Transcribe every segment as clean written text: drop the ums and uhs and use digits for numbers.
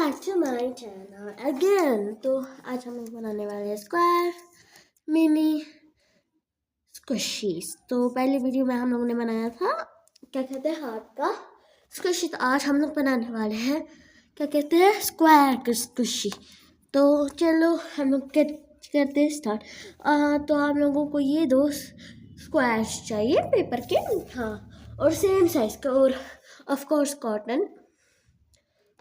Back to my channel again. तो आज हम लोग बनाने वाले हैं स्क्वायर मिनी स्क्विशीज। तो पहली वीडियो में हम लोगों ने बनाया था क्या कहते हैं हार्ट का स्क्विशी। तो आज हम लोग बनाने वाले हैं क्या कहते हैं स्क्वायर का स्क्विशी। तो चलो हम लोग करते हैं स्टार्ट। तो हम लोगों को ये दो स्क्वायर्स चाहिए पेपर के, हाँ, और सेम साइज का, और ऑफ कोर्स कॉटन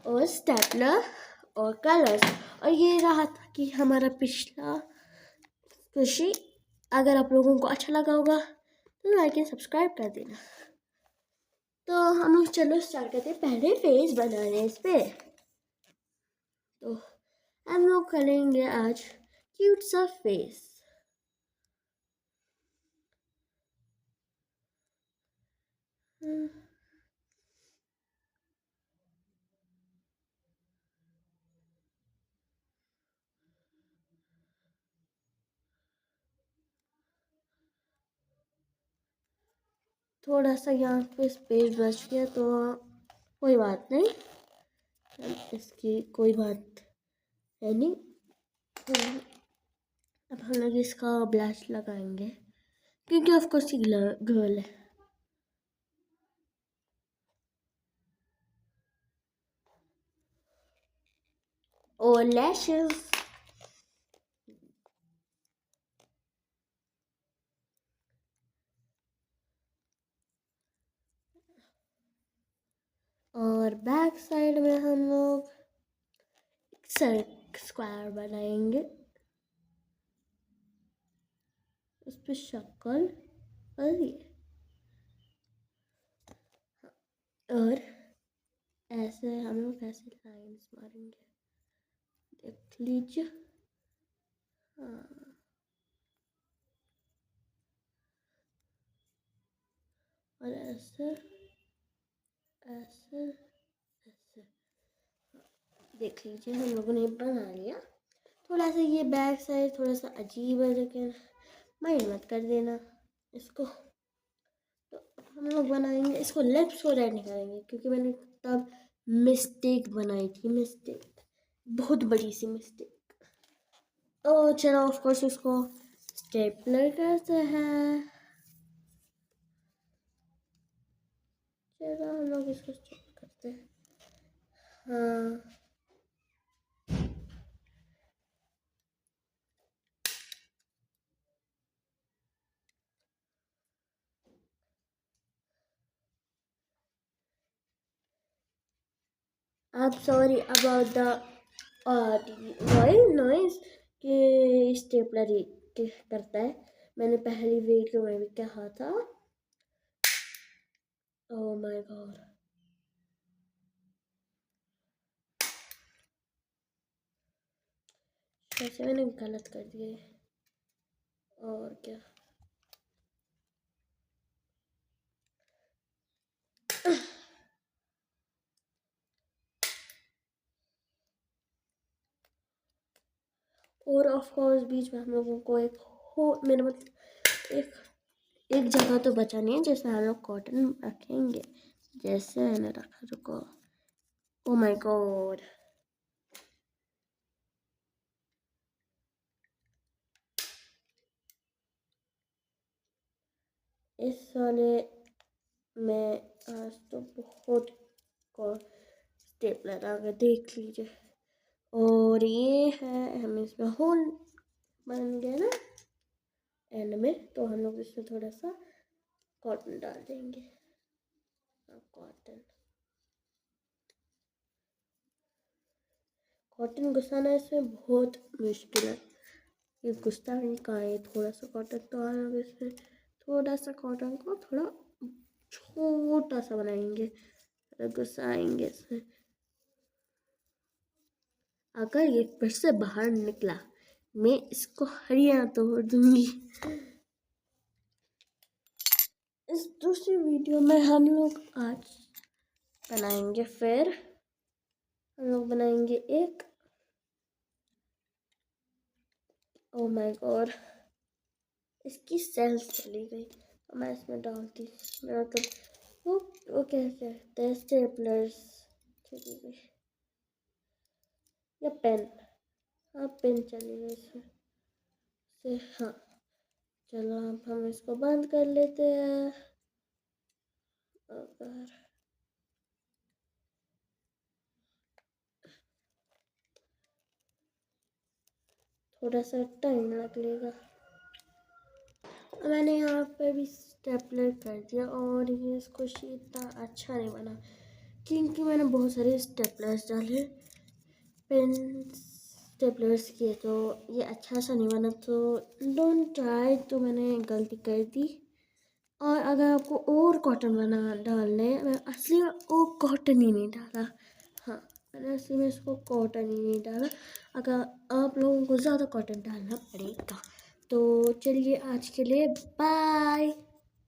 और स्टेपलर और कलर्स। और ये रहा था कि हमारा पिछला स्क्विशी। अगर आप लोगों को अच्छा लगा होगा तो लाइक एंड सब्सक्राइब कर देना। तो हम लोग चलो स्टार्ट करते हैं पहले फेस बनाने इस पे। तो हम लोग करेंगे आज क्यूट सा फेस। थोड़ा सा यहाँ पे स्पेस बच गया तो कोई बात नहीं, इसकी कोई बात है नहीं। अब हम लोग इसका ब्लश लगाएंगे क्योंकि ऑफ कोर्स ये गर्ल है। और लैशेस, और बैक साइड में हम लोग स्क्वायर बनाएंगे, उस पर शक्ल और ये, और ऐसे हम लोग ऐसे लाइंस मारेंगे, देख लीजिए। हाँ, और ऐसे ऐसे ऐसे देख लीजिए हम लोगों ने बना लिया। थोड़ा सा ये बैक साइड थोड़ा सा अजीब है लेकिन माइंड मत कर देना इसको। तो हम लोग बनाएंगे इसको, लिप्स को रेड नहीं करेंगे क्योंकि मैंने तब मिस्टेक बनाई थी, मिस्टेक, बहुत बड़ी सी मिस्टेक। तो चलो ऑफ कोर्स इसको स्टेपलर करते हैं। चलो हम लोग इसको स्टेपल करते हैं। हाँ, आप सॉरी अबाउट द नॉइज कि स्टेपलर करता है। मैंने पहली वीडियो में भी कहा था। ओह माय गॉड, वैसे मैंने गलत कर दिया और क्या। और ऑफ कोर्स बीच में हम लोगों को एक मेरा मतलब एक जगह तो बचा नहीं है जिसमें हम लोग कॉटन रखेंगे। जैसे मैंने रखा, रुको, ओ माय गॉड, इस वाले में आज तो बहुत स्टेपलर आ गए, देख लीजिए। और ये है, हम इसमें होल बन गया ना एंड में, तो हम लोग इसमें थोड़ा सा कॉटन डाल देंगे। कॉटन घुसाना इसमें बहुत मुश्किल है, ये घुसता नहीं कहाँ है। थोड़ा सा कॉटन, तो हम लोग इसमें थोड़ा सा कॉटन को थोड़ा छोटा सा बनाएंगे, घुसाएंगे इसमें। अगर ये फिर से बाहर निकला मैं इसको हरियाणा तोड़ दूंगी। इस दूसरी वीडियो में हम लोग आज बनाएंगे, फिर हम लोग बनाएंगे एक, ओ माय गॉड, इसकी सेल्स चली गई तो मैं इसमें डालती, मेरा तो वो क्या कहते हैं स्टेपलर्स चली गई। या पेन, हाँ पेन चलेगा इसमें से। हाँ चलो अब हम इसको बंद कर लेते हैं। अगर थोड़ा सा टाइम लगेगा। मैंने यहाँ पे भी स्टेपलर कर दिया और ये स्क्विशी इतना अच्छा नहीं बना क्योंकि मैंने बहुत सारे स्टेपलर्स डाले, पेन स्टेपलर्स किए, तो ये अच्छा सा नहीं बना। तो डोंट ट्राई, तो मैंने गलती कर दी। और अगर आपको और कॉटन बना डालने, मैं असली में वो कॉटन ही नहीं डाला। हाँ मैंने असली में इसको कॉटन ही नहीं डाला। अगर आप लोगों को ज़्यादा कॉटन डालना पड़ेगा। तो चलिए आज के लिए बाय।